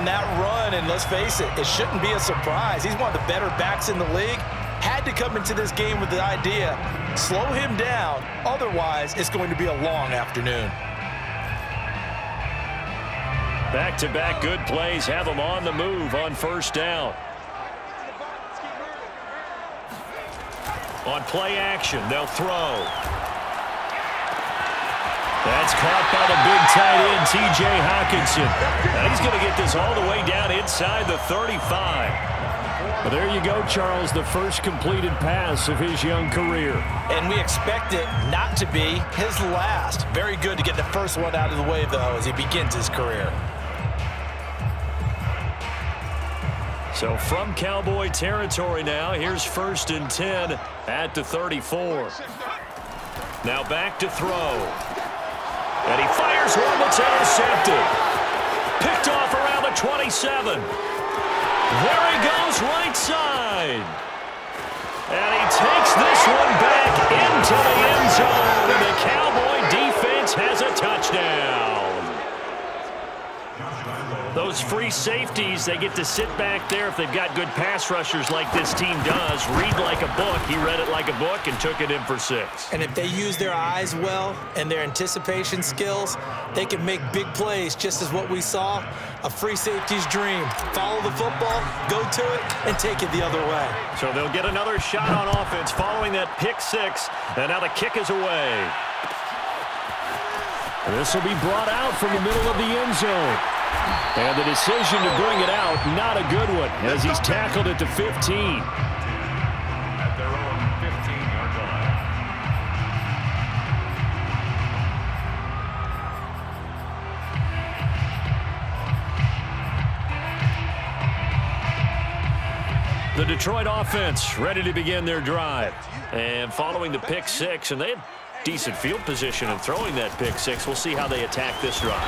on that run, and let's face it, it shouldn't be a surprise. He's one of the better backs in the league. Had to come into this game with the idea, slow him down, otherwise it's going to be a long afternoon. Back-to-back good plays have them on the move on first down. On play action, they'll throw. That's caught by the big tight end, T.J. Hockenson. And he's going to get this all the way down inside the 35. Well, there you go, Charles, the first completed pass of his young career. And we expect it not to be his last. Very good to get the first one out of the way, though, as he begins his career. So from Cowboy territory now, here's 1st and 10 at the 34. Now back to throw. And he fires one that's intercepted. Picked off around the 27. There he goes right side. And he takes this one back into the end zone. And the Cowboy defense has a touchdown. Those free safeties, they get to sit back there if they've got good pass rushers like this team does. Read like a book. He read it like a book and took it in for 6. And if they use their eyes well and their anticipation skills, they can make big plays, just as what we saw. A free safety's dream. Follow the football, go to it, and take it the other way. So they'll get another shot on offense following that pick 6. And now the kick is away. This will be brought out from the middle of the end zone. And the decision to bring it out, not a good one, as he's tackled at the 15. At their own 15-yard line. The Detroit offense ready to begin their drive. And following the pick 6, and they had decent field position in throwing that pick 6. We'll see how they attack this drive.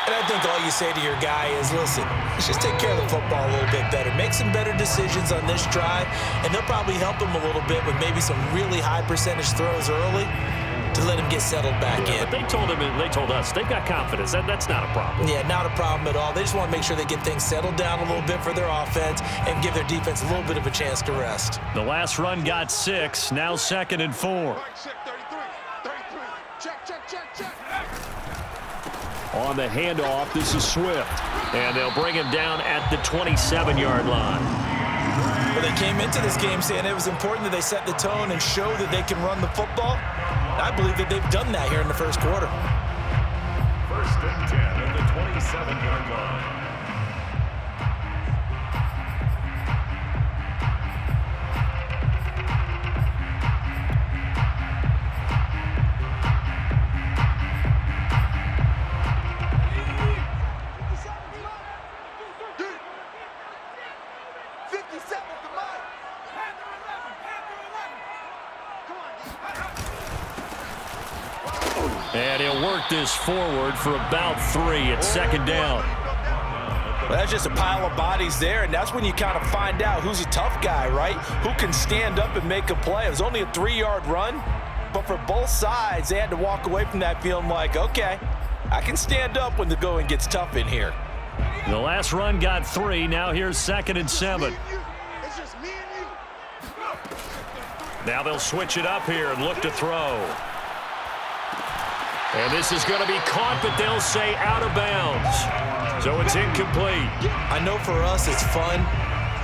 And I think all you say to your guy is, listen, let's just take care of the football a little bit better. Make some better decisions on this drive, and they'll probably help him a little bit with maybe some really high percentage throws early to let him get settled back in. But they told him, and they told us, they've got confidence. That's not a problem. Yeah, not a problem at all. They just want to make sure they get things settled down a little bit for their offense and give their defense a little bit of a chance to rest. The last run got 6, now 2nd and 4. On the handoff, this is Swift. And they'll bring him down at the 27-yard line. Well, they came into this game saying it was important that they set the tone and show that they can run the football. I believe that they've done that here in the first quarter. 1st and 10 at the 27-yard line. And he'll work this forward for about 3 at 2nd down. Well, that's just a pile of bodies there, and that's when you kind of find out who's a tough guy, right? Who can stand up and make a play. It was only a 3-yard run, but for both sides, they had to walk away from that feeling like, okay, I can stand up when the going gets tough in here. The last run got 3. Now here's 2nd and 7. Now they'll switch it up here and look to throw. And this is going to be caught, but they'll say out of bounds. So it's incomplete. I know for us it's fun,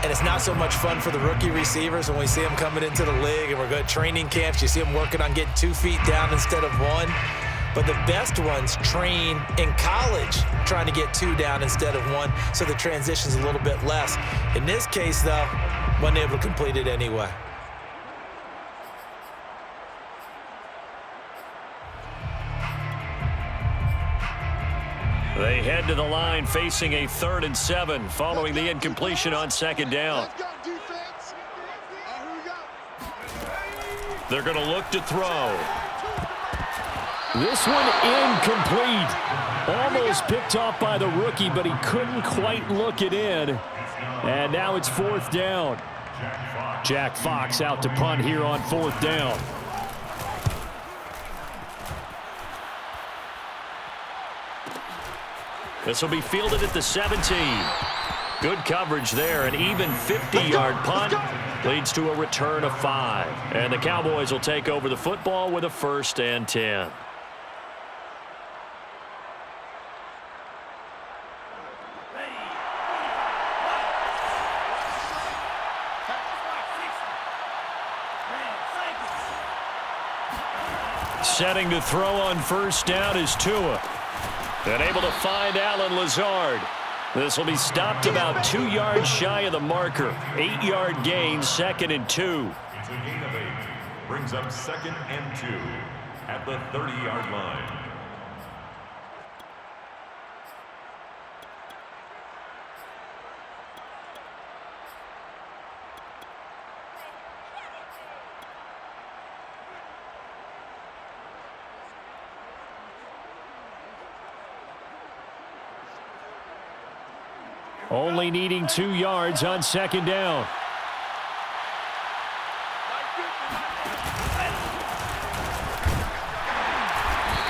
and it's not so much fun for the rookie receivers when we see them coming into the league and we're going to training camps. You see them working on getting 2 feet down instead of 1. But the best ones train in college trying to get 2 down instead of 1, so the transition's a little bit less. In this case, though, wasn't able to complete it anyway. They head to the line facing a 3rd and 7 following the incompletion on 2nd down. They're going to look to throw. This one incomplete. Almost picked off by the rookie, but he couldn't quite look it in. And now it's 4th down. Jack Fox out to punt here on 4th down. This will be fielded at the 17. Good coverage there. An even 50-yard punt leads to a return of 5. And the Cowboys will take over the football with a 1st and 10. Setting to throw on 1st down is Tua. And able to find Allen Lazard. This will be stopped about 2 yards shy of the marker. 8-yard gain, 2nd and 2. It's a gain of 8. Brings up 2nd and 2 at the 30-yard line. Only needing 2 yards on 2nd down.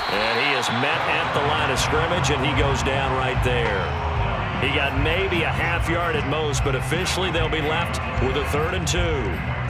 And he is met at the line of scrimmage, and he goes down right there. He got maybe a half yard at most, but officially they'll be left with a 3rd and 2.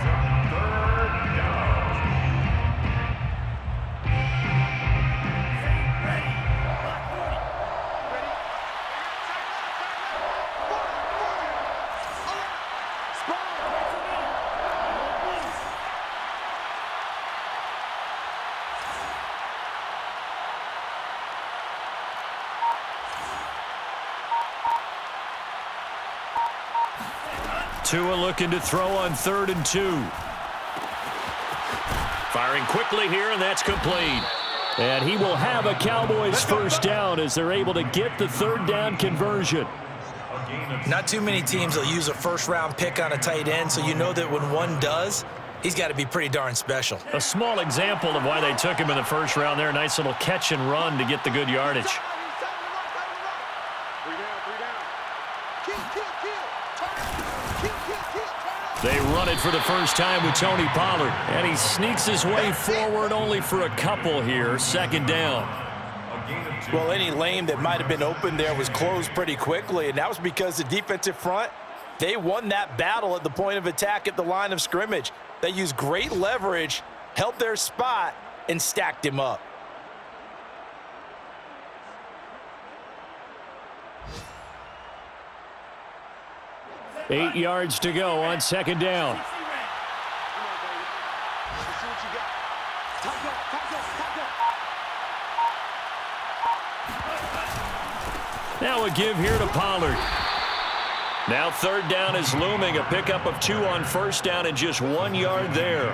Tua looking to throw on 3rd and 2. Firing quickly here, and that's complete. And he will have a Cowboys 1st down as they're able to get the 3rd down conversion. Not too many teams will use a 1st-round pick on a tight end, so you know that when one does, he's got to be pretty darn special. A small example of why they took him in the 1st round there. Nice little catch and run to get the good yardage. They run it for the 1st time with Tony Pollard. And he sneaks his way forward only for a couple here. 2nd down. Well, any lane that might have been open there was closed pretty quickly, and that was because the defensive front, they won that battle at the point of attack at the line of scrimmage. They used great leverage, held their spot, and stacked him up. Eight yards to go on 2nd down. Now a give here to Pollard. Now 3rd down is looming. A pickup of 2 on 1st down and just 1 yard there.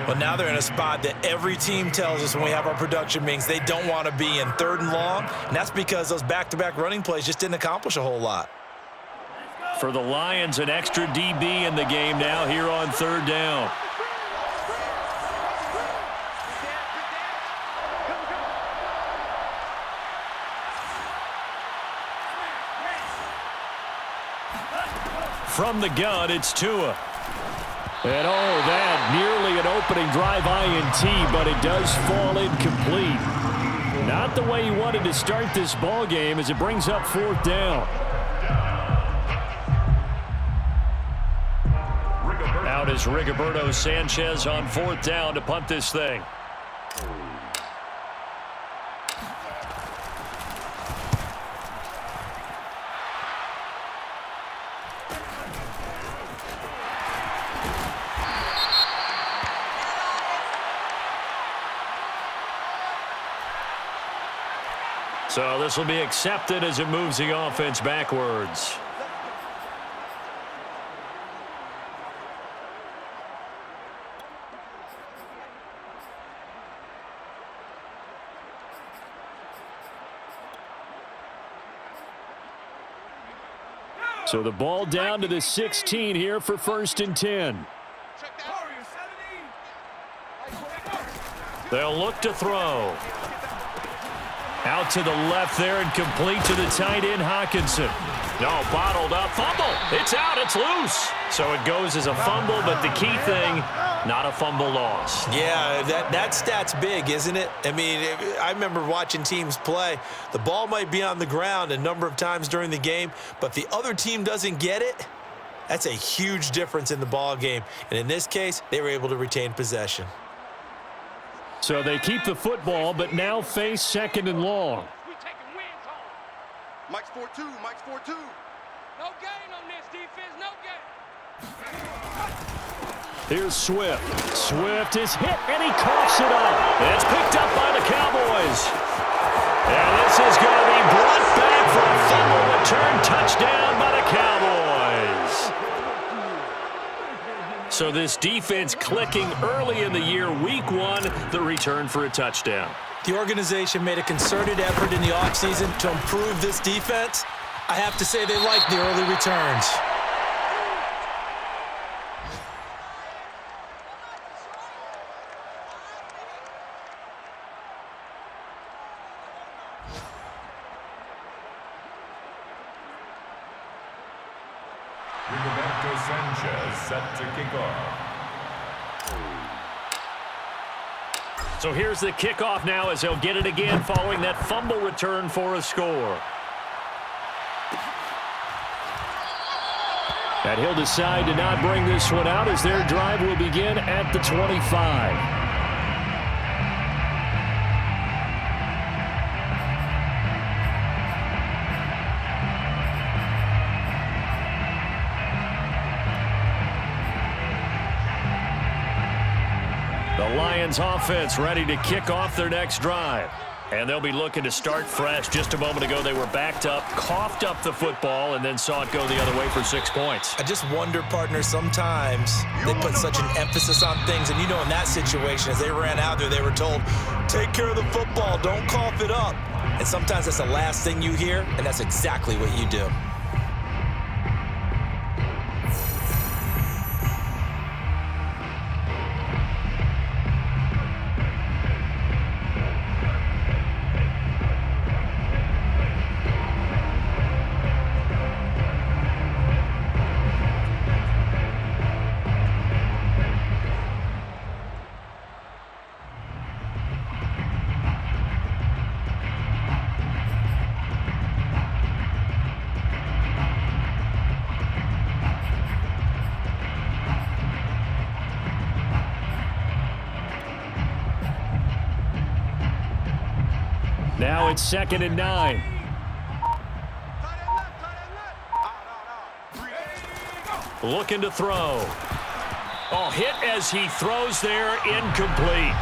Well, now they're in a spot that every team tells us when we have our production meetings they don't want to be in 3rd and long, and that's because those back-to-back running plays just didn't accomplish a whole lot. For the Lions, an extra DB in the game now here on 3rd down. From the gun, it's Tua. And that nearly an opening drive INT, but it does fall incomplete. Not the way he wanted to start this ball game as it brings up 4th down. Out is Rigoberto Sanchez on 4th down to punt this thing. So this will be accepted as it moves the offense backwards. So the ball down to the 16 here for 1st and 10. They'll look to throw. Out to the left there and complete to the tight end, Hawkinson. No, bottled up. Fumble. It's out. It's loose. So it goes as a fumble, but the key thing, not a fumble loss. Yeah, that stat's big, isn't it? I mean, I remember watching teams play. The ball might be on the ground a number of times during the game, but the other team doesn't get it. That's a huge difference in the ball game. And in this case, they were able to retain possession. So they keep the football, but now face 2nd and long. Mike's 4-2. Mike's 4-2. No gain on this defense. No gain. Here's Swift. Swift is hit, and he coughs it up. It's picked up by the Cowboys. And this is going to be brought back for a fumble return touchdown by the Cowboys. So this defense clicking early in the year, week 1, the return for a touchdown. The organization made a concerted effort in the offseason to improve this defense. I have to say they like the early returns. Rigoberto Sanchez set to kick off. So here's the kickoff now as they'll get it again following that fumble return for a score. And he'll decide to not bring this one out as their drive will begin at the 25. The Lions offense ready to kick off their next drive. And they'll be looking to start fresh. Just a moment ago, they were backed up, coughed up the football, and then saw it go the other way for 6 points. I just wonder, partner, sometimes they put such an emphasis on things. And, you know, in that situation, as they ran out there, they were told, take care of the football, don't cough it up. And sometimes that's the last thing you hear, and that's exactly what you do. Now it's 2nd and 9. Looking to throw. Oh, hit as he throws there, incomplete.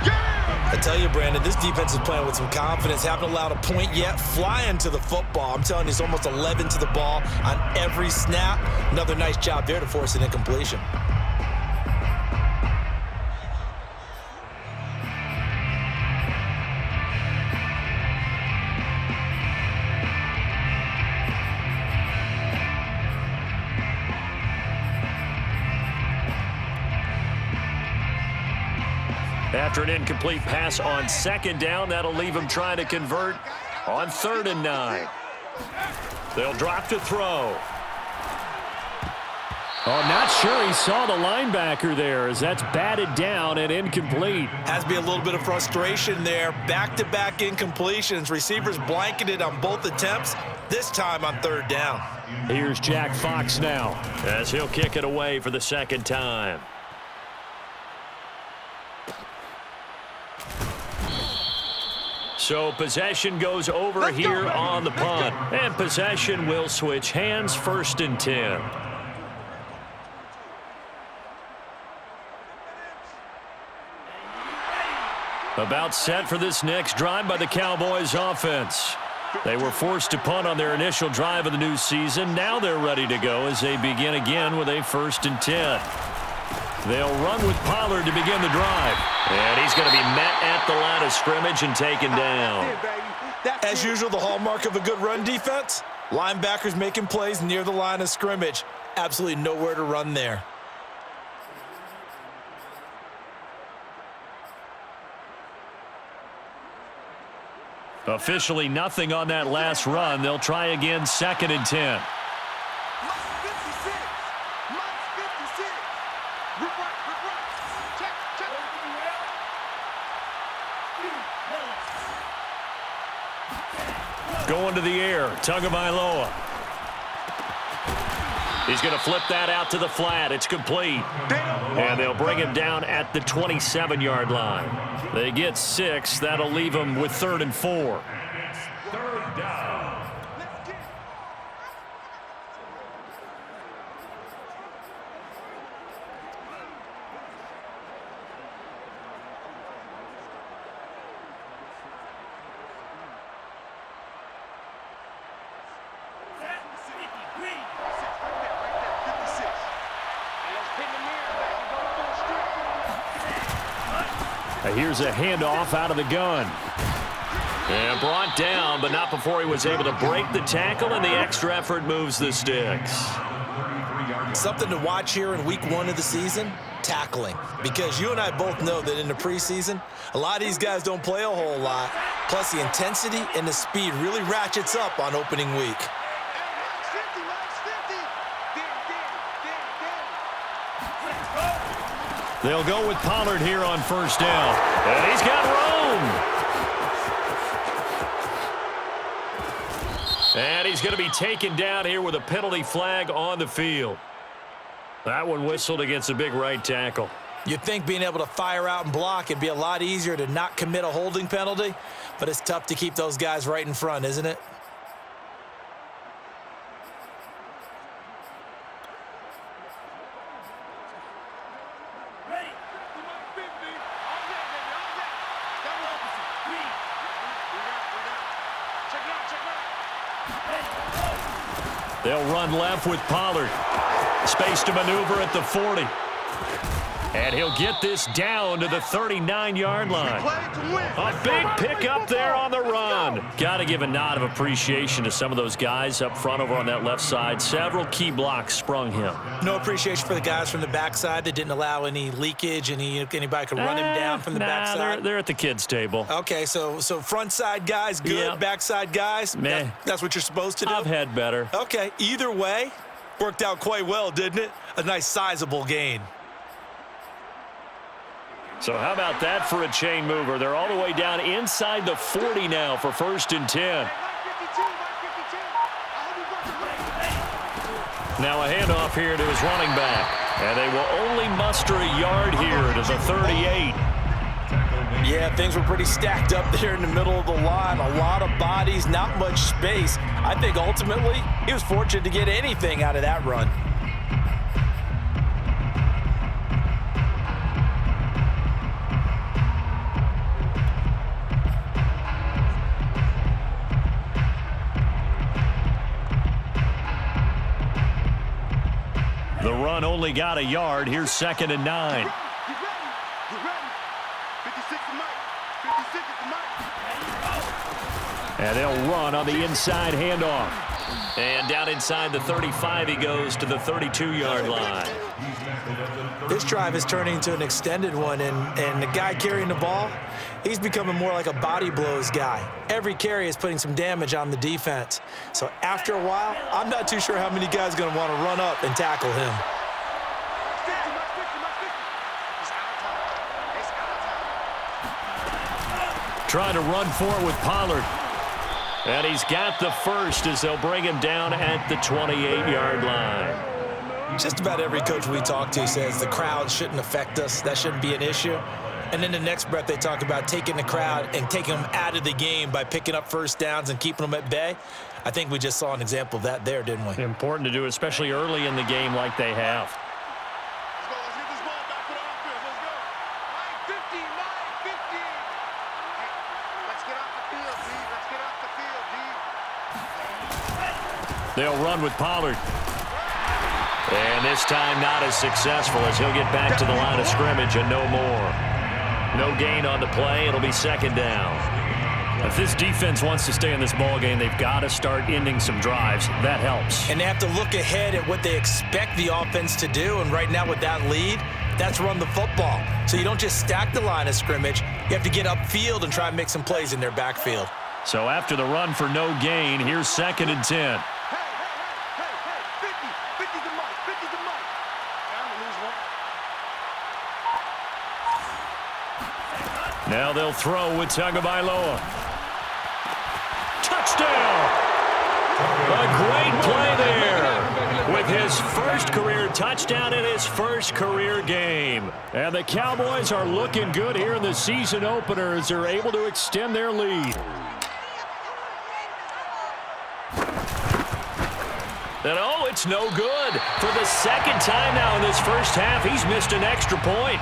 I tell you, Brandon, this defense is playing with some confidence. Haven't allowed a point yet. Flying to the football. I'm telling you, it's almost 11 to the ball on every snap. Another nice job there to force an incompletion. After an incomplete pass on 2nd down, that'll leave him trying to convert on 3rd and 9. They'll drop to throw. Oh, not sure he saw the linebacker there as that's batted down and incomplete. Has to be a little bit of frustration there. Back-to-back incompletions. Receivers blanketed on both attempts, this time on 3rd down. Here's Jack Fox now as he'll kick it away for the 2nd time. So possession goes over here on the punt. And possession will switch hands, 1st and 10. About set for this next drive by the Cowboys offense. They were forced to punt on their initial drive of the new season. Now they're ready to go as they begin again with a 1st and 10. They'll run with Pollard to begin the drive. And he's going to be met at the line of scrimmage and taken down. As usual, the hallmark of a good run defense, linebackers making plays near the line of scrimmage. Absolutely nowhere to run there. Officially nothing on that last run. They'll try again, 2nd and 10. Going to the air, Tagovailoa. He's going to flip that out to the flat. It's complete. And they'll bring him down at the 27-yard line. They get 6. That'll leave them with 3rd and 4. Third down. Here's a handoff out of the gun. And brought down, but not before he was able to break the tackle, and the extra effort moves the sticks. Something to watch here in week 1 of the season, tackling. Because you and I both know that in the preseason, a lot of these guys don't play a whole lot. Plus, the intensity and the speed really ratchets up on opening week. They'll go with Pollard here on first down. And he's got room. And he's going to be taken down here with a penalty flag on the field. That one whistled against a big right tackle. You'd think being able to fire out and block it'd be a lot easier to not commit a holding penalty, but it's tough to keep those guys right in front, isn't it? They'll run left with Pollard. Space to maneuver at the 40. And he'll get this down to the 39-yard line. A big pickup there on the run. Got to give a nod of appreciation to some of those guys up front over on that left side. Several key blocks sprung him. No appreciation for the guys from the backside that didn't allow any leakage, anybody could run him down from the backside. They're at the kids' table. Okay, so front side guys good, Yeah. backside guys, Meh. that's what you're supposed to do? I've had better. Okay, either way, worked out quite well, didn't it? A nice sizable gain. So how about that for a chain mover? They're all the way down inside the 40 now for 1st and 10. Now a handoff here to his running back. And they will only muster a yard here to the 38. Yeah, things were pretty stacked up there in the middle of the line. A lot of bodies, not much space. I think ultimately he was fortunate to get anything out of that run. The run only got a yard. Here's 2nd and 9. And they'll run on the inside handoff. And down inside the 35 he goes to the 32-yard line. This drive is turning into an extended one, and the guy carrying the ball, he's becoming more like a body blows guy. Every carry is putting some damage on the defense. So after a while, I'm not too sure how many guys are going to want to run up and tackle him. Trying to run for it with Pollard. And he's got the first as they'll bring him down at the 28-yard line. Just about every coach we talk to says the crowd shouldn't affect us. That shouldn't be an issue. And in the next breath, they talk about taking the crowd and taking them out of the game by picking up first downs and keeping them at bay. I think we just saw an example of that there, didn't we? Important to do, especially early in the game like they have. Let's get this ball back to the offense. Let's go. Line 50, line 50. Hey, let's get off the field, D. Let's get off the field, D. They'll run with Pollard. And this time not as successful as he'll get back to the line of scrimmage and no more. No gain on the play. It'll be 2nd down. If this defense wants to stay in this ball game, they've got to start ending some drives. That helps. And they have to look ahead at what they expect the offense to do. And right now with that lead, that's run the football. So you don't just stack the line of scrimmage. You have to get upfield and try and make some plays in their backfield. So after the run for no gain, here's 2nd and 10. Now they'll throw with Tagovailoa. Touchdown! A great play there with his first career touchdown in his first career game. And the Cowboys are looking good here in the season opener as they're able to extend their lead. And oh, it's no good. For the second time now in this first half, he's missed an extra point.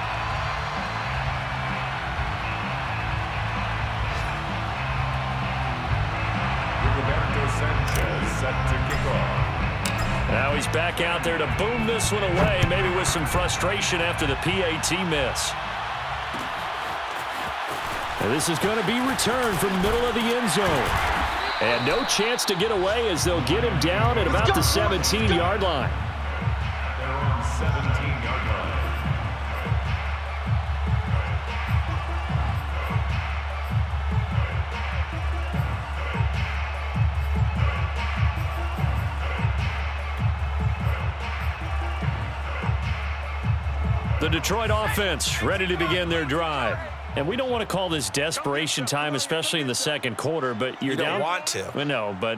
Now he's back out there to boom this one away, maybe with some frustration after the PAT miss. And this is going to be returned from the middle of the end zone. And no chance to get away as they'll get him down at about the 17-yard line. They're on 17-yard line. The Detroit offense ready to begin their drive. And we don't want to call this desperation time, especially in the second quarter, but you're down. You don't want to. Well, no, but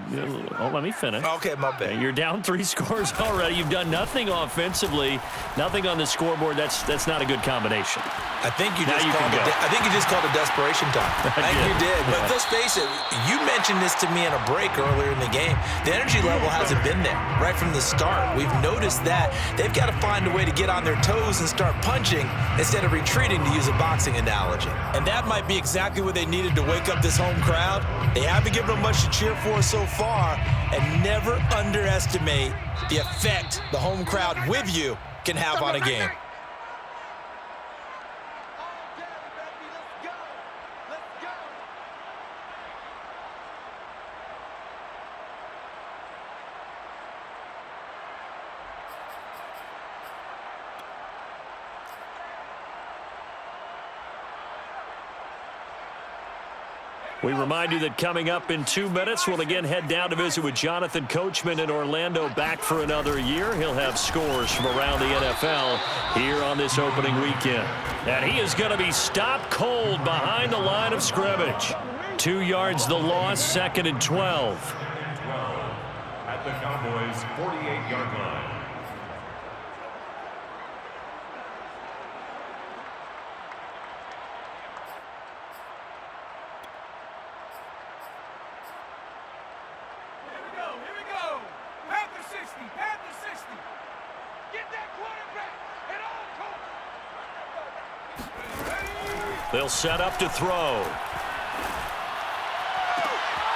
let me finish. Okay, my bad. You're down 3 scores already. You've done nothing offensively, nothing on the scoreboard. That's not a good combination. I think you just called it desperation time. I think you did. But let's face it, you mentioned this to me in a break earlier in the game. The energy level hasn't been there right from the start. We've noticed that. They've got to find a way to get on their toes and start punching instead of retreating, to use a boxing analogy. And that might be exactly what they needed to wake up this home crowd. They haven't given them much to cheer for so far, and never underestimate the effect the home crowd with you can have on a game. We remind you that coming up in 2 minutes, we'll again head down to visit with Jonathan Coachman in Orlando, back for another year. He'll have scores from around the NFL here on this opening weekend. And he is going to be stopped cold behind the line of scrimmage. 2 yards the loss, 2nd and 12. At the Cowboys' 48-yard line. They'll set up to throw.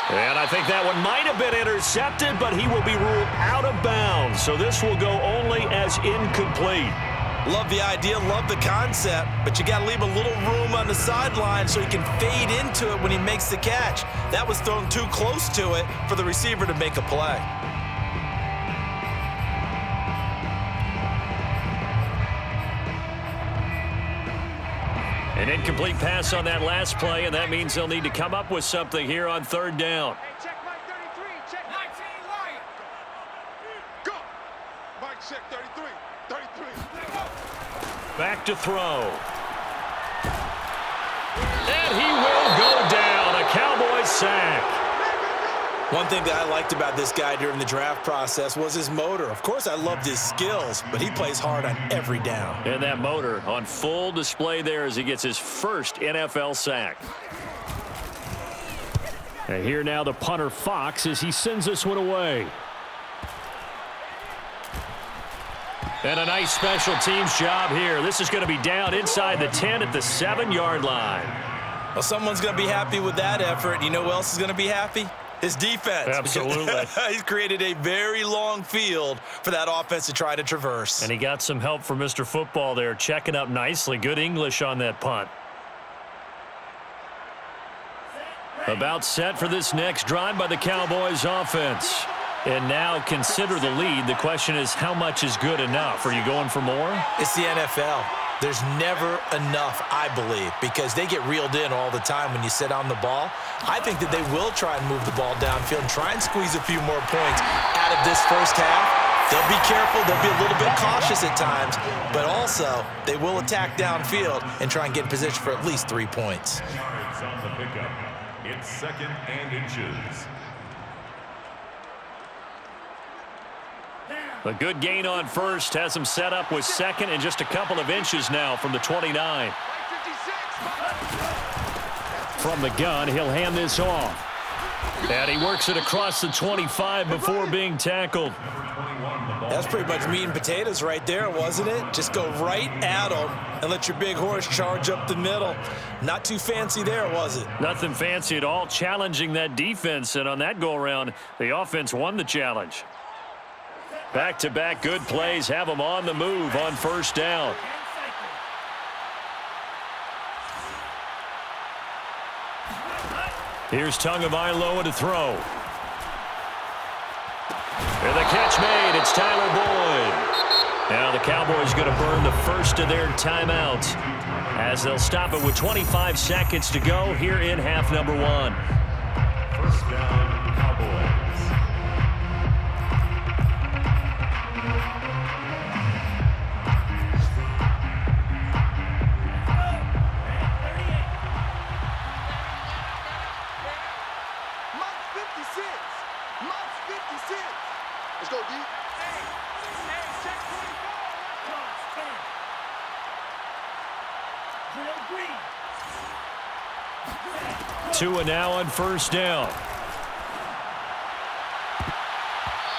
And I think that one might have been intercepted, but he will be ruled out of bounds. So this will go only as incomplete. Love the idea, love the concept, but you got to leave a little room on the sideline so he can fade into it when he makes the catch. That was thrown too close to it for the receiver to make a play. An incomplete pass on that last play, and that means they'll need to come up with something here on 3rd down. Hey, check Mike 33. Check 19 Lion. Go. Mike, check 33. 33. Back to throw. And he will go down. A Cowboys sack. One thing that I liked about this guy during the draft process was his motor. Of course, I loved his skills, but he plays hard on every down. And that motor on full display there as he gets his first NFL sack. And here now the punter Fox as he sends this one away. And a nice special teams job here. This is going to be down inside the 10 at the 7-yard line. Well, someone's going to be happy with that effort. You know who else is going to be happy? His defense. Absolutely. He's created a very long field for that offense to try to traverse. And he got some help from Mr. Football there, checking up nicely. Good English on that punt. About set for this next drive by the Cowboys offense. And now consider the lead. The question is, how much is good enough? Are you going for more? It's the NFL. There's never enough, I believe, because they get reeled in all the time when you sit on the ball. I think that they will try and move the ball downfield and try and squeeze a few more points out of this first half. They'll be careful. They'll be a little bit cautious at times, but also they will attack downfield and try and get in position for at least 3 points. Yards on the pickup. It's 2nd and inches. A good gain on first has him set up with 2nd and just a couple of inches now from the 29. From the gun, he'll hand this off. And he works it across the 25 before being tackled. That's pretty much meat and potatoes right there, wasn't it? Just go right at them and let your big horse charge up the middle. Not too fancy there, was it? Nothing fancy at all, challenging that defense. And on that go-around, the offense won the challenge. Back-to-back good plays have them on the move on first down. Here's Tagovailoa to throw. And the catch made. It's Tyler Boyd. Now the Cowboys going to burn the first of their timeouts as they'll stop it with 25 seconds to go here in half number 1. First down, Cowboys. Let's go, D. Tua now on first down.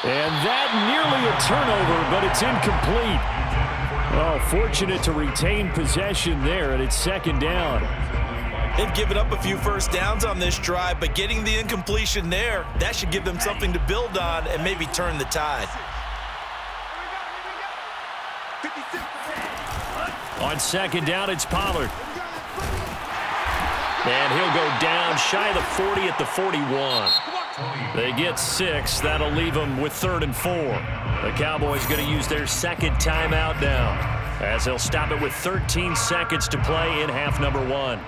And that nearly a turnover, but it's incomplete. Oh, fortunate to retain possession there, and it's 2nd down. They've given up a few first downs on this drive, but getting the incompletion there, that should give them something to build on and maybe turn the tide. On 2nd down, it's Pollard. And he'll go down shy of the 40 at the 41. They get 6. That'll leave them with 3rd and 4. The Cowboys going to use their 2nd timeout now as they'll stop it with 13 seconds to play in half number 1.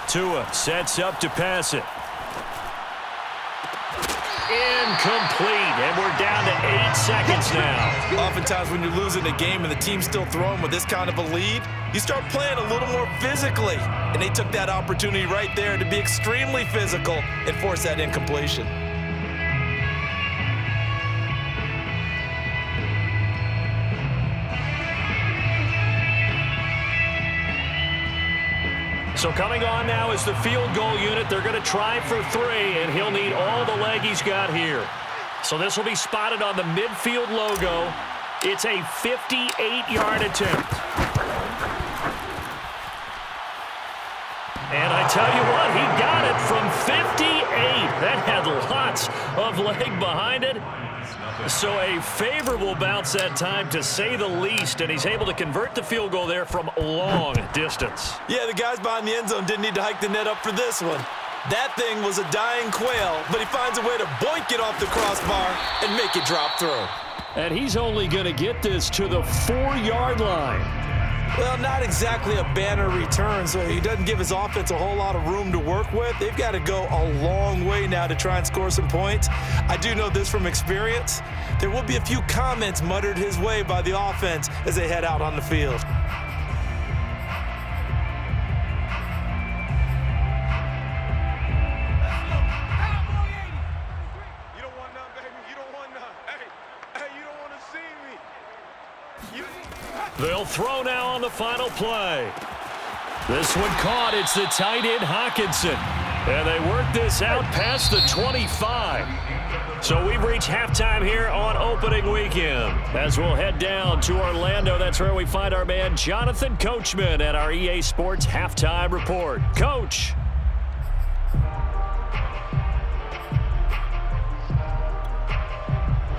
Tua sets up to pass it. Incomplete, and we're down to 8 seconds now. Oftentimes when you're losing a game and the team's still throwing with this kind of a lead, you start playing a little more physically. And they took that opportunity right there to be extremely physical and force that incompletion. So coming on now is the field goal unit. They're going to try for 3, and he'll need all the leg he's got here. So this will be spotted on the midfield logo. It's a 58-yard attempt. And I tell you what, he got it from 58. That had lots of leg behind it. So a favorable bounce that time, to say the least, and he's able to convert the field goal there from long distance. Yeah, the guys behind the end zone didn't need to hike the net up for this one. That thing was a dying quail, but he finds a way to boink it off the crossbar and make it drop through. And he's only going to get this to the 4-yard line. Well, not exactly a banner return, so he doesn't give his offense a whole lot of room to work with. They've got to go a long way now to try and score some points. I do know this from experience. There will be a few comments muttered his way by the offense as they head out on the field. You don't want none, baby. You don't want none. Hey, you don't want to see me. They'll throw now on the final play. This one caught. It's the tight end, Hawkinson. And they work this out past the 25. So we've reached halftime here on opening weekend. As we'll head down to Orlando, that's where we find our man Jonathan Coachman at our EA Sports Halftime Report. Coach.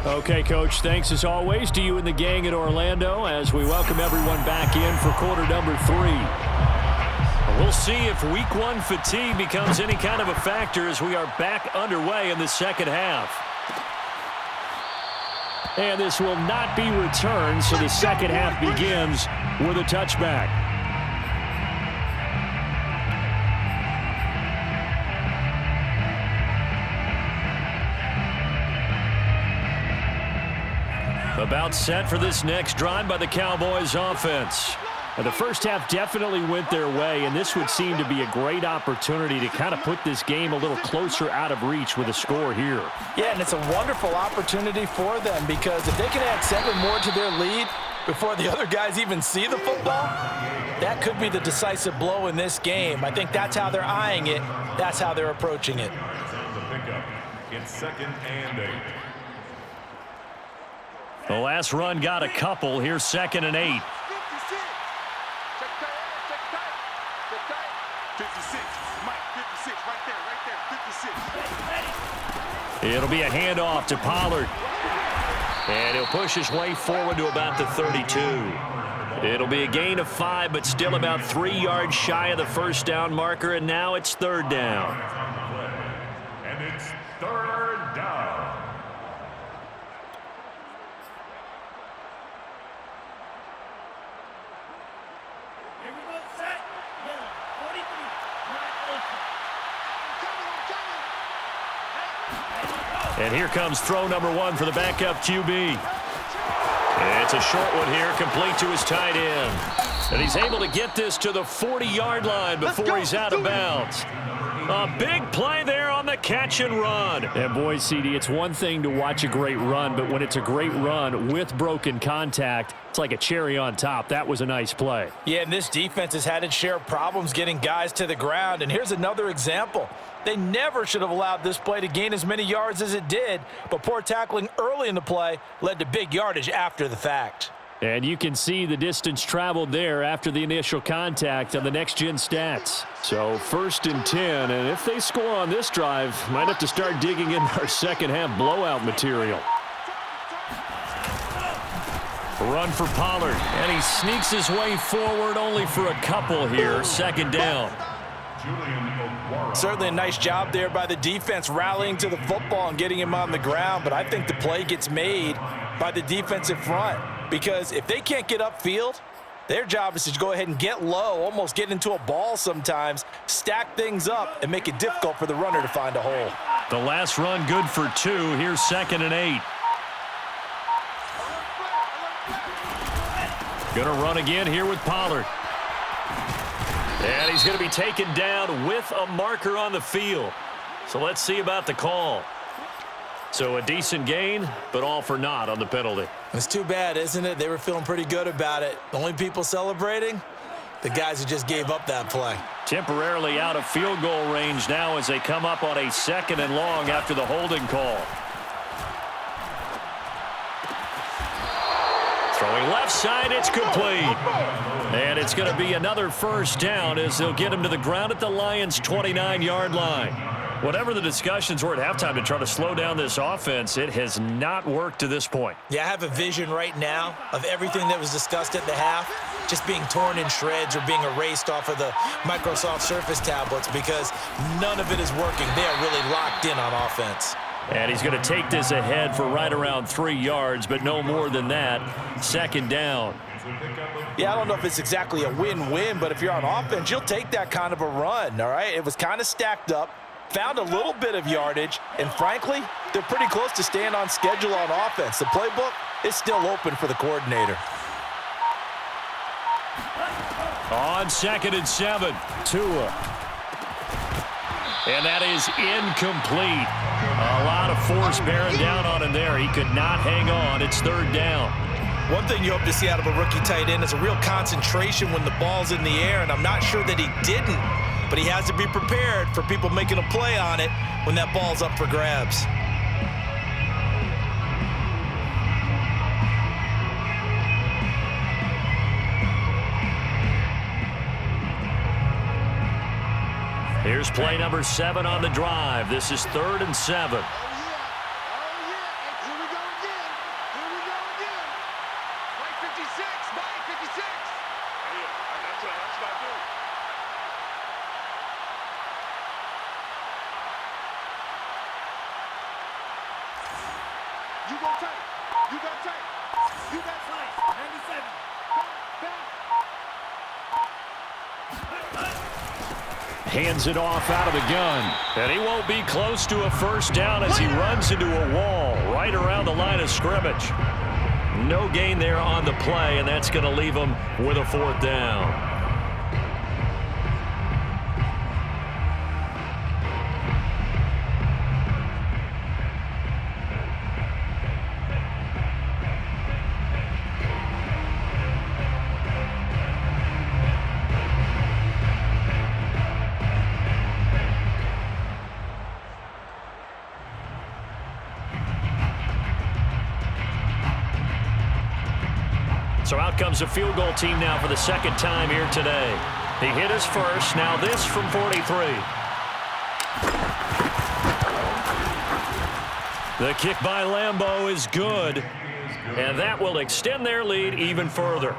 Okay, Coach, thanks as always to you and the gang at Orlando as we welcome everyone back in for quarter number 3. We'll see if week 1 fatigue becomes any kind of a factor as we are back underway in the second half. And this will not be returned, so the second half begins with a touchback. About set for this next drive by the Cowboys offense. Now, the first half definitely went their way, and this would seem to be a great opportunity to kind of put this game a little closer out of reach with a score here. Yeah, and it's a wonderful opportunity for them because if they can add 7 more to their lead before the other guys even see the football, that could be the decisive blow in this game. I think that's how they're eyeing it. That's how they're approaching it. The pickup. It's 2nd and 8. The last run got a couple. Here's 2nd and 8. 56. Mike, 56. Right there. 56. It'll be a handoff to Pollard. And he'll push his way forward to about the 32. It'll be a gain of 5, but still about 3 yards shy of the first down marker, and now it's 3rd down. And it's 3rd down. And here comes throw number 1 for the backup QB. It's a short one here, complete to his tight end. And he's able to get this to the 40-yard line before he's out of bounds. A big play there on the catch and run. And boy, CD, it's one thing to watch a great run, but when it's a great run with broken contact, it's like a cherry on top. That was a nice play. Yeah, and this defense has had its share of problems getting guys to the ground. And here's another example. They never should have allowed this play to gain as many yards as it did, but poor tackling early in the play led to big yardage after the fact. And you can see the distance traveled there after the initial contact on the next-gen stats. So 1st and 10, and if they score on this drive, might have to start digging in our second-half blowout material. Run for Pollard, and he sneaks his way forward only for a couple here, 2nd down. Certainly a nice job there by the defense rallying to the football and getting him on the ground, but I think the play gets made by the defensive front because if they can't get upfield, their job is to go ahead and get low, almost get into a ball sometimes, stack things up, and make it difficult for the runner to find a hole. The last run good for 2. Here's 2nd and 8. Gonna run again here with Pollard. And he's going to be taken down with a marker on the field. So let's see about the call. So a decent gain, but all for naught on the penalty. It's too bad, isn't it? They were feeling pretty good about it. The only people celebrating, the guys who just gave up that play. Temporarily out of field goal range now as they come up on a 2nd and long after the holding call. Throwing left side, it's complete. And it's going to be another 1st down as they'll get him to the ground at the Lions' 29-yard line. Whatever the discussions were at halftime to try to slow down this offense, it has not worked to this point. Yeah, I have a vision right now of everything that was discussed at the half just being torn in shreds or being erased off of the Microsoft Surface tablets because none of it is working. They are really locked in on offense. And he's going to take this ahead for right around 3 yards, but no more than that. 2nd down. Yeah, I don't know if it's exactly a win-win, but if you're on offense, you'll take that kind of a run, all right? It was kind of stacked up, found a little bit of yardage, and frankly, they're pretty close to staying on schedule on offense. The playbook is still open for the coordinator. On 2nd and 7, Tua. And that is incomplete. A lot of force bearing down on him there. He could not hang on. It's 3rd down. One thing you hope to see out of a rookie tight end is a real concentration when the ball's in the air, and I'm not sure that he didn't, but he has to be prepared for people making a play on it when that ball's up for grabs. Here's play number 7 on the drive. This is 3rd and 7. Oh, yeah. Here we go again. Mike, 56. Yeah, that's what I do. You go tight. You got tight. You got tight. 97. Hands it off out of the gun. And he won't be close to a first down as he runs into a wall right around the line of scrimmage. No gain there on the play, and that's going to leave him with a fourth down. So out comes the field goal team now for the second time here today. He hit his first. Now this from 43. The kick by Lambeau is good. And that will extend their lead even further.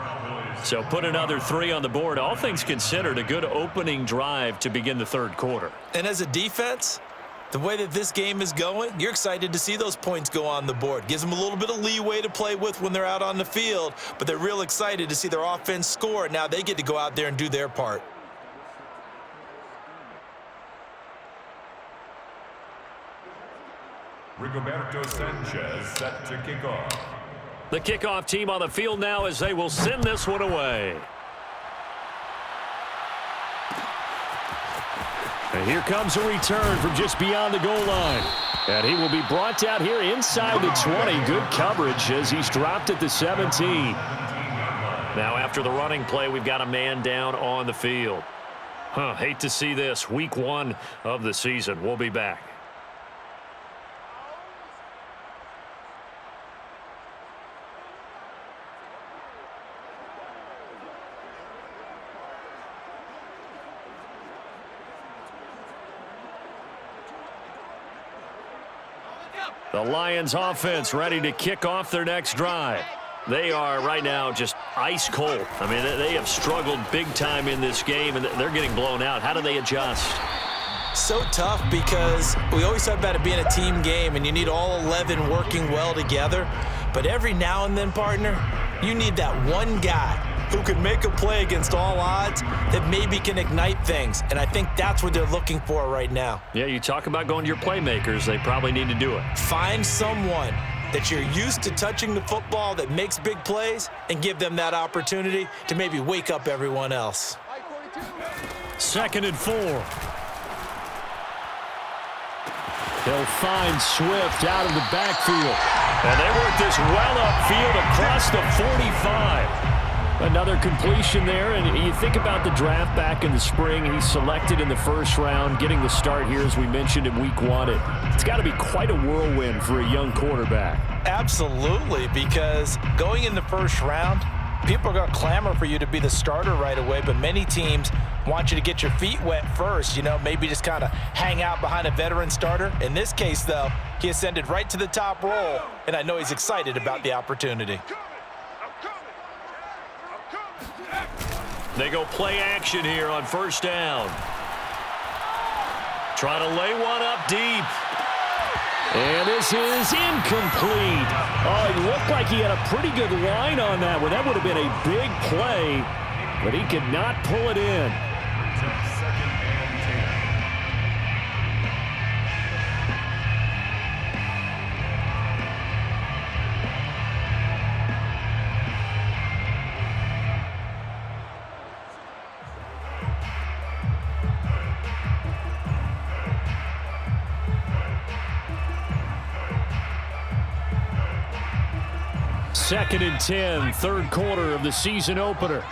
So put another 3 on the board. All things considered, a good opening drive to begin the third quarter. And as a defense, the way that this game is going, you're excited to see those points go on the board. Gives them a little bit of leeway to play with when they're out on the field, but they're real excited to see their offense score. Now they get to go out there and do their part. Rigoberto Sanchez set to kick off. The kickoff team on the field now as they will send this one away. And here comes a return from just beyond the goal line. And he will be brought out here inside the 20. Good coverage as he's dropped at the 17. Now after the running play, we've got a man down on the field. Hate to see this. Week 1 of the season. We'll be back. The Lions offense ready to kick off their next drive. They are right now just ice cold. I mean, they have struggled big time in this game, and they're getting blown out. How do they adjust? So tough because we always talk about it being a team game, and you need all 11 working well together. But every now and then, partner, you need that one guy who can make a play against all odds that maybe can ignite things. And I think that's what they're looking for right now. Yeah, you talk about going to your playmakers. They probably need to do it. Find someone that you're used to touching the football that makes big plays and give them that opportunity to maybe wake up everyone else. 2nd and 4. He'll find Swift out of the backfield. And they work this well upfield across the 45. Another completion there, and you think about the draft back in the spring. He's selected in the first round, getting the start here, as we mentioned, in week 1. It's got to be quite a whirlwind for a young quarterback. Absolutely, because going in the first round, people are going to clamor for you to be the starter right away, but many teams want you to get your feet wet first, maybe just kind of hang out behind a veteran starter. In this case, though, he ascended right to the top roll, and I know he's excited about the opportunity. They go play action here on first down. Trying to lay one up deep. And this is incomplete. Oh, it looked like he had a pretty good line on that one. That would have been a big play, but he could not pull it in. Second and 10, third quarter of the season opener.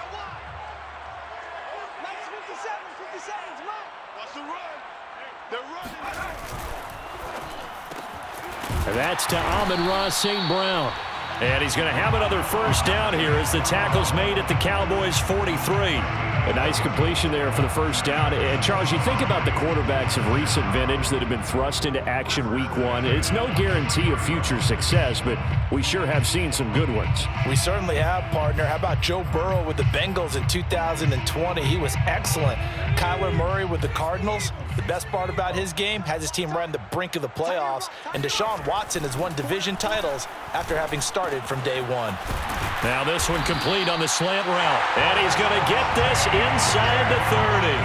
And that's to Amon-Ra St. Brown. And he's going to have another first down here as the tackle's made at the Cowboys' 43. A nice completion there for the first down. And, Charles, you think about the quarterbacks of recent vintage that have been thrust into action week one. It's no guarantee of future success, but we sure have seen some good ones. We certainly have, partner. How about Joe Burrow with the Bengals in 2020? He was excellent. Kyler Murray with the Cardinals. The best part about his game has his team right on the brink of the playoffs. And Deshaun Watson has won division titles after having started from day one. Now this one complete on the slant route. And he's going to get this inside the 30.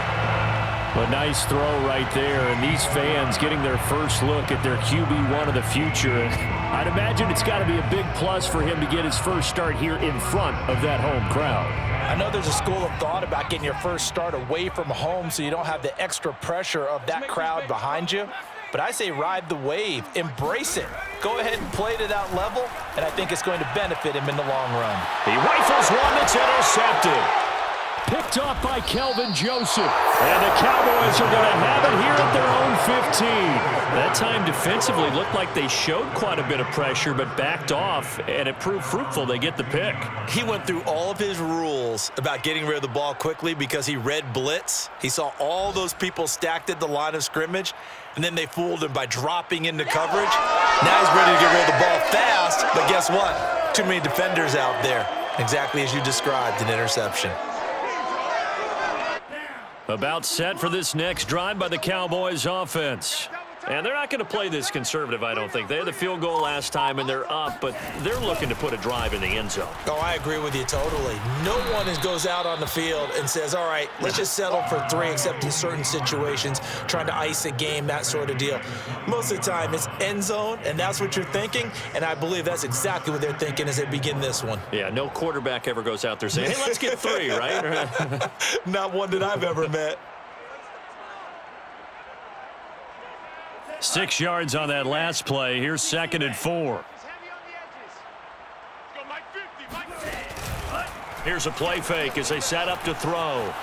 A nice throw right there. And these fans getting their first look at their QB1 of the future. And I'd imagine it's got to be a big plus for him to get his first start here in front of that home crowd. I know there's a school of thought about getting your first start away from home so you don't have the extra pressure of that crowd behind you. But I say ride the wave, embrace it. Go ahead and play to that level, and I think it's going to benefit him in the long run. He rifles one that's intercepted. Picked off by Kelvin Joseph. And the Cowboys are going to have it here at their own 15. That time defensively looked like they showed quite a bit of pressure but backed off, and it proved fruitful. They get the pick. He went through all of his rules about getting rid of the ball quickly because he read blitz. He saw all those people stacked at the line of scrimmage, and then they fooled him by dropping into coverage. Now he's ready to get rid of the ball fast, but guess what? Too many defenders out there. Exactly as you described, an interception. About set for this next drive by the Cowboys offense. And they're not going to play this conservative, I don't think. They had the field goal last time, and they're up, but they're looking to put a drive in the end zone. Oh, I agree with you totally. No one goes out on the field and says, all right, let's just settle for 3, except in certain situations, trying to ice a game, that sort of deal. Most of the time, it's end zone, and that's what you're thinking, and I believe that's exactly what they're thinking as they begin this one. Yeah, no quarterback ever goes out there saying, hey, let's get 3, right? Not one that I've ever met. 6 yards on that last play. Here's 2nd and 4. Here's a play fake as they set up to throw.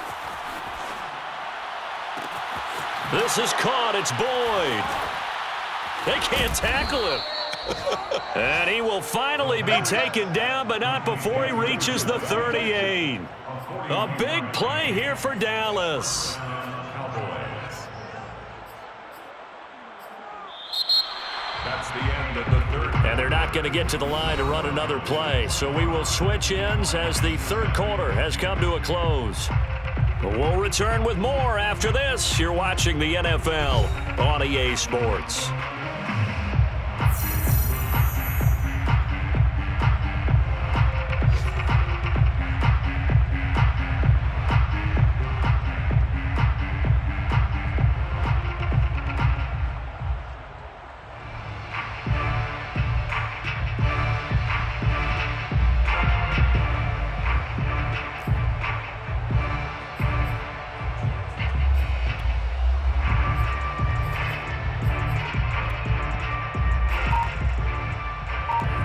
This is caught. It's Boyd. They can't tackle him. And he will finally be taken down, but not before he reaches the 38. A big play here for Dallas. That's the end of the third. And they're not going to get to the line to run another play. So we will switch ends as the third quarter has come to a close. We'll return with more after this. You're watching the NFL on EA Sports.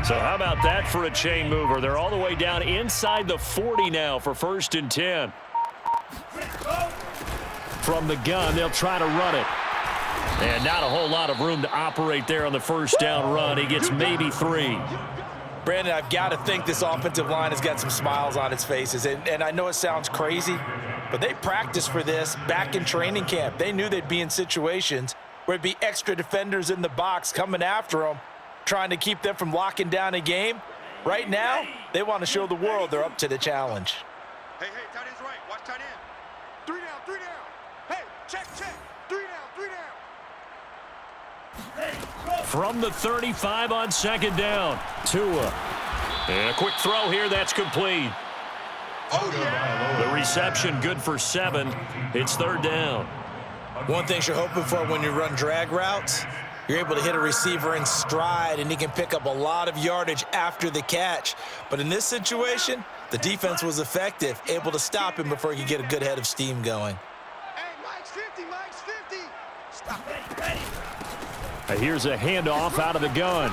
So how about that for a chain mover? They're all the way down inside the 40 now for 1st and 10. From the gun, they'll try to run it. And not a whole lot of room to operate there on the first down run. He gets maybe 3. Brandon, I've got to think this offensive line has got some smiles on its faces. And I know it sounds crazy, but they practiced for this back in training camp. They knew they'd be in situations where it'd be extra defenders in the box coming after them, trying to keep them from locking down a game. Right now, they want to show the world they're up to the challenge. Hey, tight end's right. Watch tight end. 3 down, 3 down. Hey, check. 3 down. From the 35 on 2nd down, Tua. And a quick throw here, that's complete. Oh, yeah. The reception good for 7. It's 3rd down. One thing you're hoping for when you run drag routes, you're able to hit a receiver in stride, and he can pick up a lot of yardage after the catch. But in this situation, the defense was effective, able to stop him before he could get a good head of steam going. Hey, Mike's 50. Stop it. Ready. Here's a handoff out of the gun.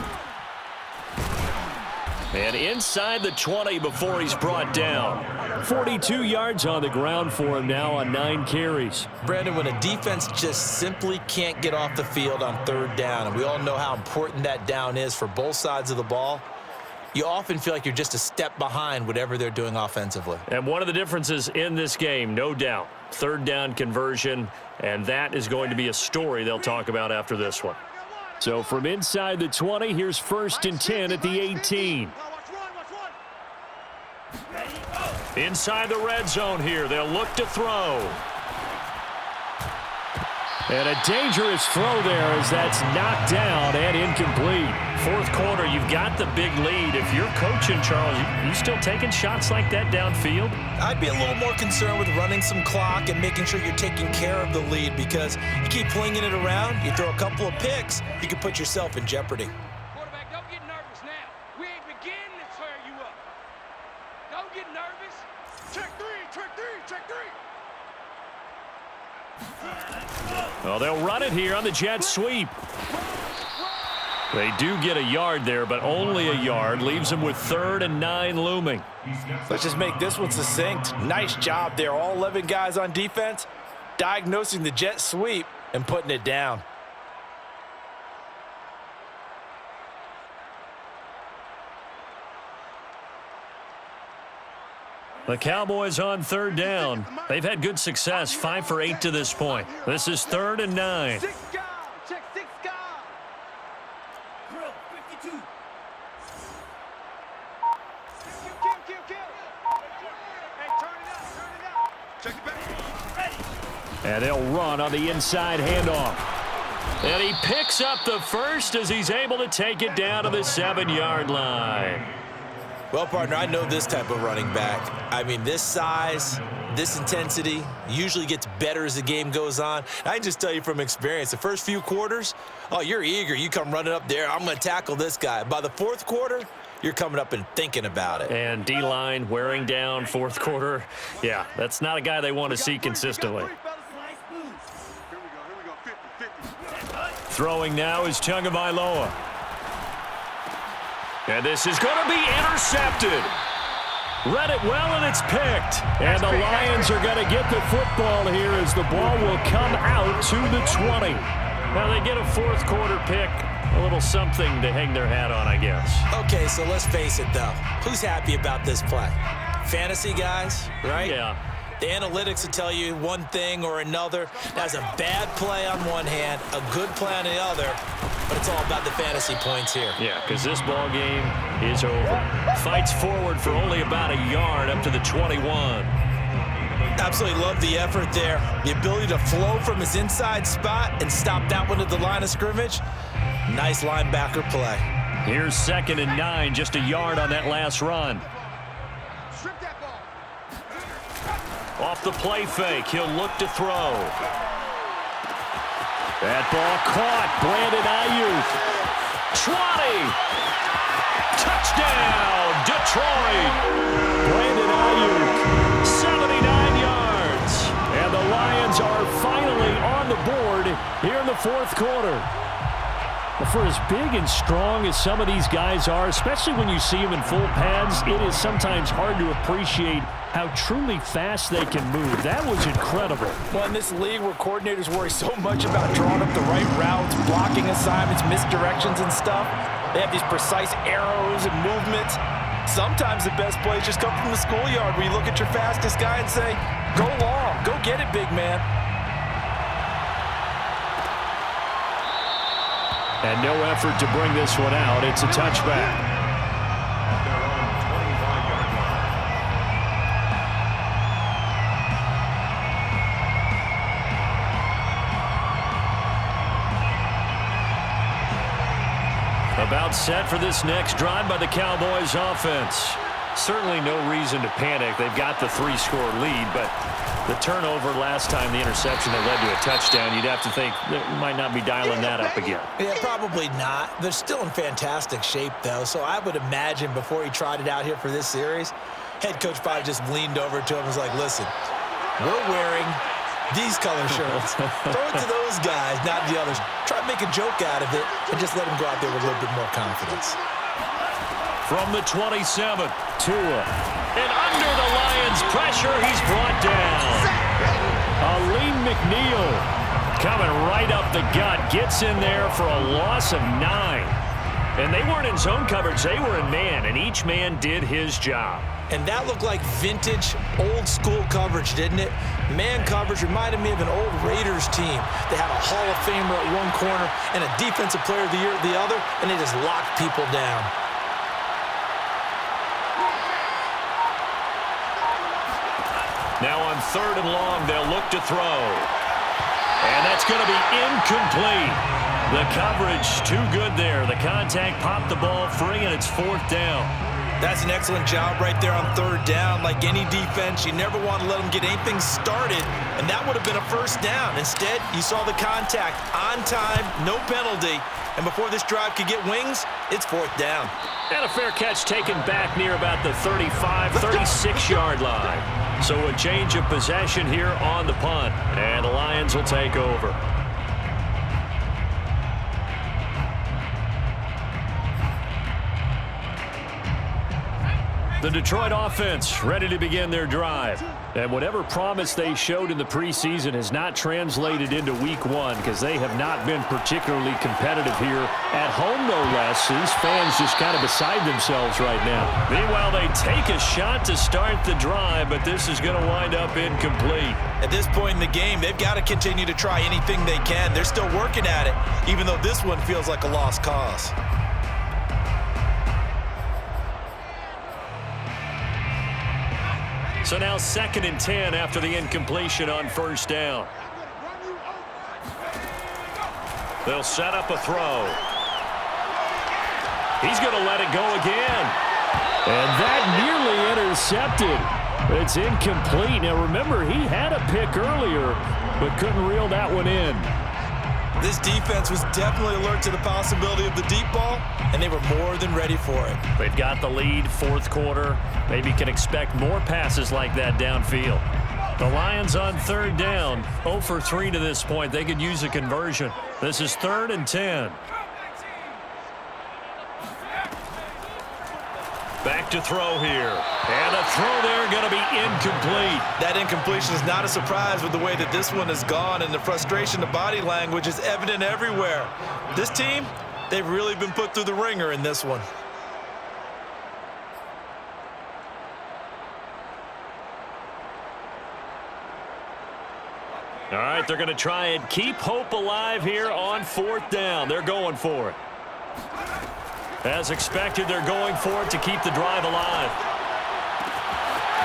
And inside the 20 before he's brought down. 42 yards on the ground for him now on 9 carries. Brandon, when a defense just simply can't get off the field on 3rd down, and we all know how important that down is for both sides of the ball, you often feel like you're just a step behind whatever they're doing offensively. And one of the differences in this game, no doubt, third down conversion, and that is going to be a story they'll talk about after this one. So from inside the 20, here's 1st and 10 at the 18. Inside the red zone here, they'll look to throw. And a dangerous throw there as that's knocked down and incomplete. Fourth quarter, you've got the big lead. If you're coaching, Charles, you still taking shots like that downfield? I'd be a little more concerned with running some clock and making sure you're taking care of the lead, because you keep flinging it around, you throw a couple of picks, you can put yourself in jeopardy. Quarterback, don't get nervous now. We ain't beginning to tear you up. Don't get nervous. Check three, check three, check three. Well, they'll run it here on the jet sweep. They do get a yard there, but only a yard. Leaves them with 3rd and 9 looming. Let's just make this one succinct. Nice job there. All 11 guys on defense diagnosing the jet sweep and putting it down. The Cowboys on 3rd down. They've had good success, 5 for 8 to this point. This is 3rd and 9. Six guard, check six guard. Drill, 52. Kill. Hey, turn it up. Check it back. And they'll run on the inside handoff. And he picks up the first as he's able to take it down to the 7-yard line. Well, partner, I know this type of running back. I mean, this size, this intensity usually gets better as the game goes on. I can just tell you from experience, the first few quarters, oh, you're eager. You come running up there, I'm going to tackle this guy. By the fourth quarter, you're coming up and thinking about it. And D-line wearing down fourth quarter. Yeah, that's not a guy they want to see consistently. Here we go. 50. Throwing now is Tagovailoa. And this is going to be intercepted. Read it well, and it's picked. And the Lions are going to get the football here as the ball will come out to the 20. Now they get a fourth quarter pick. A little something to hang their hat on, I guess. Okay, so let's face it, though. Who's happy about this play? Fantasy guys, right? Yeah. The analytics will tell you one thing or another. That's a bad play on one hand, a good play on the other, but it's all about the fantasy points here. Yeah, because this ball game is over. Fights forward for only about a yard up to the 21. Absolutely love the effort there. The ability to flow from his inside spot and stop that one at the line of scrimmage. Nice linebacker play. Here's 2nd and 9, just a yard on that last run. Strip that ball. Off the play fake, he'll look to throw. That ball caught. Brandon Ayuk. 20. Touchdown, Detroit. Brandon Ayuk, 79 yards. And the Lions are finally on the board here in the fourth quarter. For as big and strong as some of these guys are, especially when you see them in full pads, it is sometimes hard to appreciate how truly fast they can move. That was incredible. Well, in this league where coordinators worry so much about drawing up the right routes, blocking assignments, misdirections and stuff, they have these precise arrows and movements. Sometimes the best plays just come from the schoolyard where you look at your fastest guy and say, go long, go get it, big man. And no effort to bring this one out. It's a touchback. About set for this next drive by the Cowboys offense. Certainly no reason to panic. They've got the 3-score lead, but the turnover last time, the interception that led to a touchdown, you'd have to think they might not be dialing that up again. Yeah, probably not. They're still in fantastic shape, though, so I would imagine before he tried it out here for this series, head coach probably just leaned over to him and was like, listen, we're wearing these color shirts. Throw it to those guys, not the others. Try to make a joke out of it and just let him go out there with a little bit more confidence. From the 27, Tua. And under the Lions' pressure, he's brought down. Aleem McNeil coming right up the gut. Gets in there for a loss of 9. And they weren't in zone coverage. They were in man, and each man did his job. And that looked like vintage, old-school coverage, didn't it? Man coverage reminded me of an old Raiders team. They had a Hall of Famer at one corner and a Defensive Player of the Year at the other, and they just locked people down. Now on 3rd and long, they'll look to throw. And that's going to be incomplete. The coverage too good there. The contact popped the ball free, and it's 4th down. That's an excellent job right there on 3rd down. Like any defense, you never want to let them get anything started, and that would have been a 1st down. Instead, you saw the contact on time, no penalty, and before this drive could get wings, it's 4th down. And a fair catch taken back near about the 35, 36-yard line. So a change of possession here on the punt, and the Lions will take over. The Detroit offense ready to begin their drive. And whatever promise they showed in the preseason has not translated into week 1 because they have not been particularly competitive here at home, no less. These fans just kind of beside themselves right now. Meanwhile, they take a shot to start the drive, but this is going to wind up incomplete. At this point in the game, they've got to continue to try anything they can. They're still working at it, even though this one feels like a lost cause. So now 2nd and 10 after the incompletion on 1st down. They'll set up a throw. He's going to let it go again. And that nearly intercepted. It's incomplete. Now remember, he had a pick earlier, but couldn't reel that one in. This defense was definitely alert to the possibility of the deep ball, and they were more than ready for it. They've got the lead, 4th quarter. Maybe can expect more passes like that downfield. The Lions on 3rd down, 0 for 3 to this point. They could use a conversion. This is 3rd and 10. Back to throw here. And a throw there going to be incomplete. That incompletion is not a surprise with the way that this one has gone, and the frustration, the body language is evident everywhere. This team, they've really been put through the ringer in this one. All right, they're going to try and keep hope alive here on 4th down. They're going for it. As expected, they're going for it to keep the drive alive.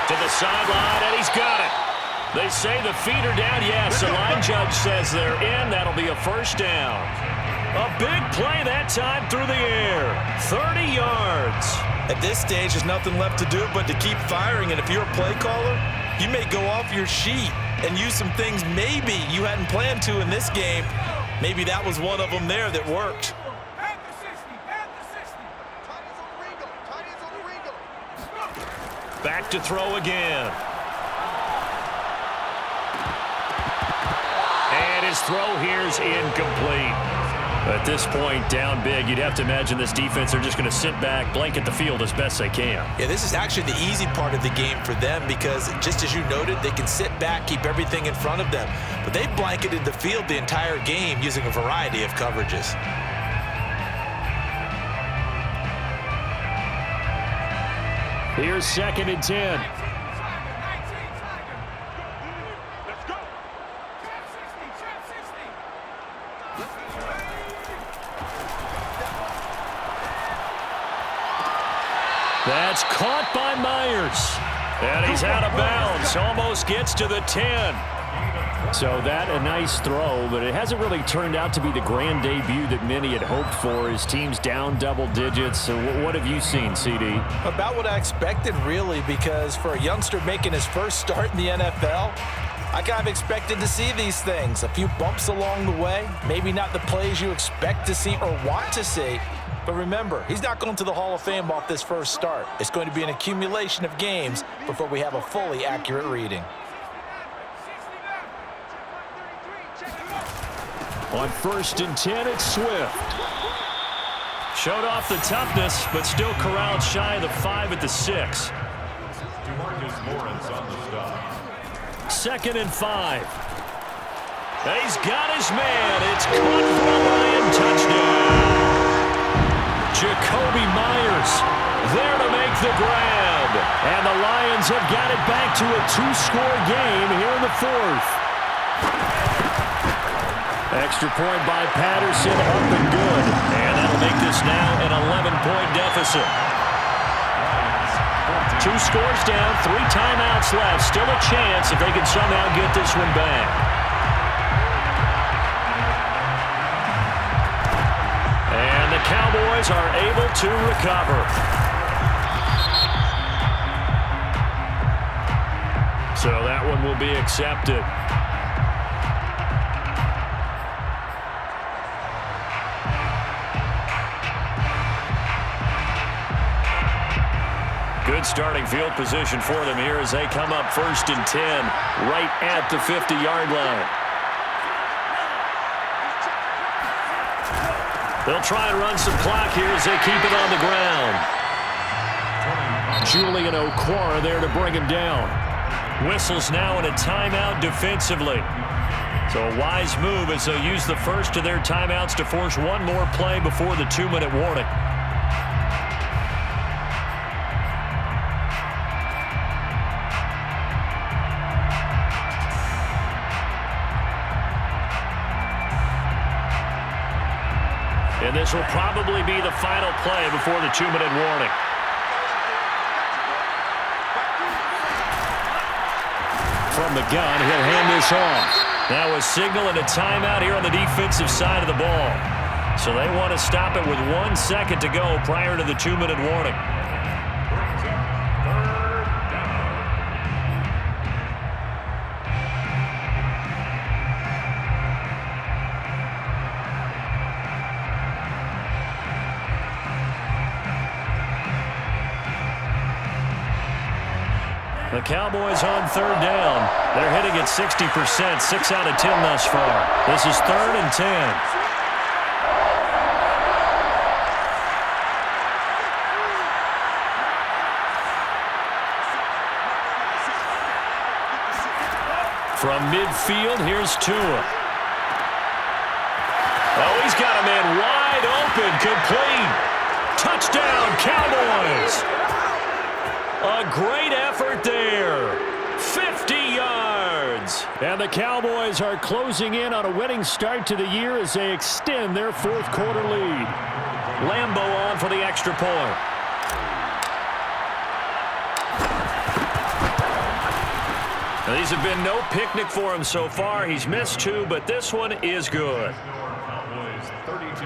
To the sideline, and he's got it. They say the feet are down. Yes, the line judge says they're in. That'll be a 1st down. A big play that time through the air. 30 yards. At this stage, there's nothing left to do but to keep firing, and if you're a play caller, you may go off your sheet and use some things maybe you hadn't planned to in this game. Maybe that was one of them there that worked. Back to throw again. And his throw here's incomplete. At this point, down big, you'd have to imagine this defense are just going to sit back, blanket the field as best they can. Yeah, this is actually the easy part of the game for them because, just as you noted, they can sit back, keep everything in front of them. But they've blanketed the field the entire game using a variety of coverages. Here's 2nd and 10. That's caught by Myers. And he's out of bounds. Almost gets to the 10. So that a nice throw, but it hasn't really turned out to be the grand debut that many had hoped for. His team's down double digits. So what have you seen, CD? About what I expected, really, because for a youngster making his first start in the NFL, I kind of expected to see these things. A few bumps along the way, maybe not the plays you expect to see or want to see. But remember, he's not going to the Hall of Fame off this first start. It's going to be an accumulation of games before we have a fully accurate reading. On 1st and 10, it's Swift. Showed off the toughness, but still corralled shy of the 5 at the 6. DeMarcus Lawrence on the stop. 2nd and 5. He's got his man. It's caught for a Lion touchdown. Jacoby Myers there to make the grab. And the Lions have got it back to a 2-score game here in the fourth. Extra point by Patterson, up and good. And that'll make this now an 11-point deficit. 2 scores down, 3 timeouts left. Still a chance if they can somehow get this one back. And the Cowboys are able to recover. So that one will be accepted. Good starting field position for them here as they come up 1st and 10 right at the 50-yard line. They'll try and run some clock here as they keep it on the ground. Julian Okwara there to bring him down. Whistles now in a timeout defensively. So a wise move as they'll use the first of their timeouts to force one more play before the 2-minute warning. And this will probably be the final play before the 2-minute warning. From the gun, he'll hand this off. Now a signal and a timeout here on the defensive side of the ball. So they want to stop it with 1 second to go prior to the 2-minute warning. The Cowboys on 3rd down. They're hitting at 60%, 6 out of 10 thus far. This is 3rd and 10. From midfield, here's Tua. Oh, he's got a man wide open, complete. Touchdown, Cowboys. A great effort there. 50 yards. And the Cowboys are closing in on a winning start to the year as they extend their 4th quarter lead. Lambo on for the extra point. Now, these have been no picnic for him so far. He's missed 2, but this one is good. Cowboys 32,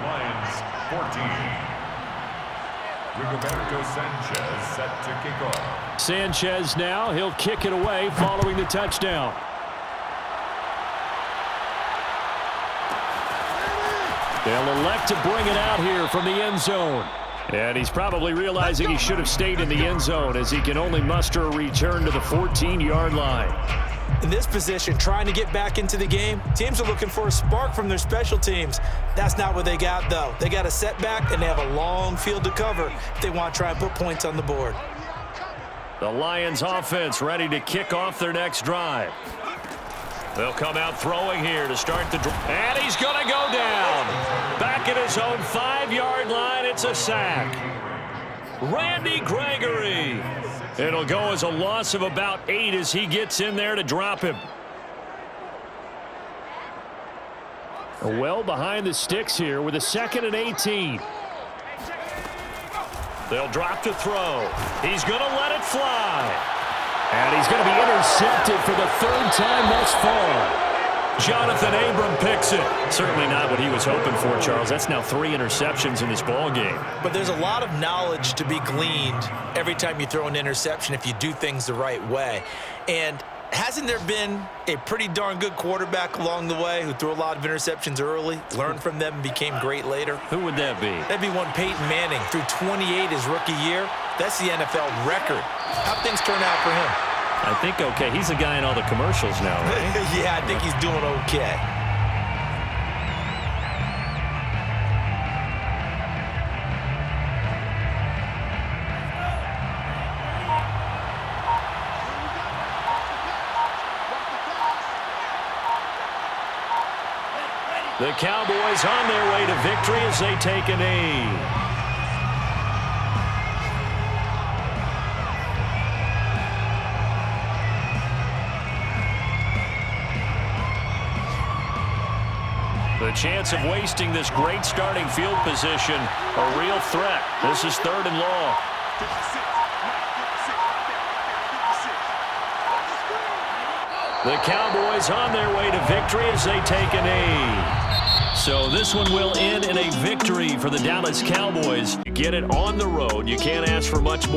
Lions 14. Rigoberto Sanchez set to kick off. Sanchez now, he'll kick it away following the touchdown. They'll elect to bring it out here from the end zone. And he's probably realizing he should have stayed in the end zone as he can only muster a return to the 14-yard line. In this position, trying to get back into the game, teams are looking for a spark from their special teams. That's not what they got, though. They got a setback, and they have a long field to cover if they want to try and put points on the board. The Lions offense ready to kick off their next drive. They'll come out throwing here to start the drive. And he's going to go down. Back at his own 5-yard line, it's a sack. Randy Gregory. It'll go as a loss of about 8 as he gets in there to drop him. Well behind the sticks here with a 2nd and 18. They'll drop to throw. He's going to let it fly. And he's going to be intercepted for the 3rd time thus far. Jonathan Abram picks it. Certainly not what he was hoping for, Charles. That's now 3 interceptions in this ball game. But there's a lot of knowledge to be gleaned every time you throw an interception if you do things the right way. And hasn't there been a pretty darn good quarterback along the way who threw a lot of interceptions early, learned from them, and became great later? Who would that be? That'd be one Peyton Manning. Threw 28 his rookie year. That's the NFL record. How'd things turn out for him? I think okay. He's the guy in all the commercials now, right? Yeah, I think he's doing okay. The Cowboys on their way to victory as they take a knee. The chance of wasting this great starting field position, a real threat. This is 3rd and long. The Cowboys on their way to victory as they take a knee. So this one will end in a victory for the Dallas Cowboys. You get it on the road. You can't ask for much more.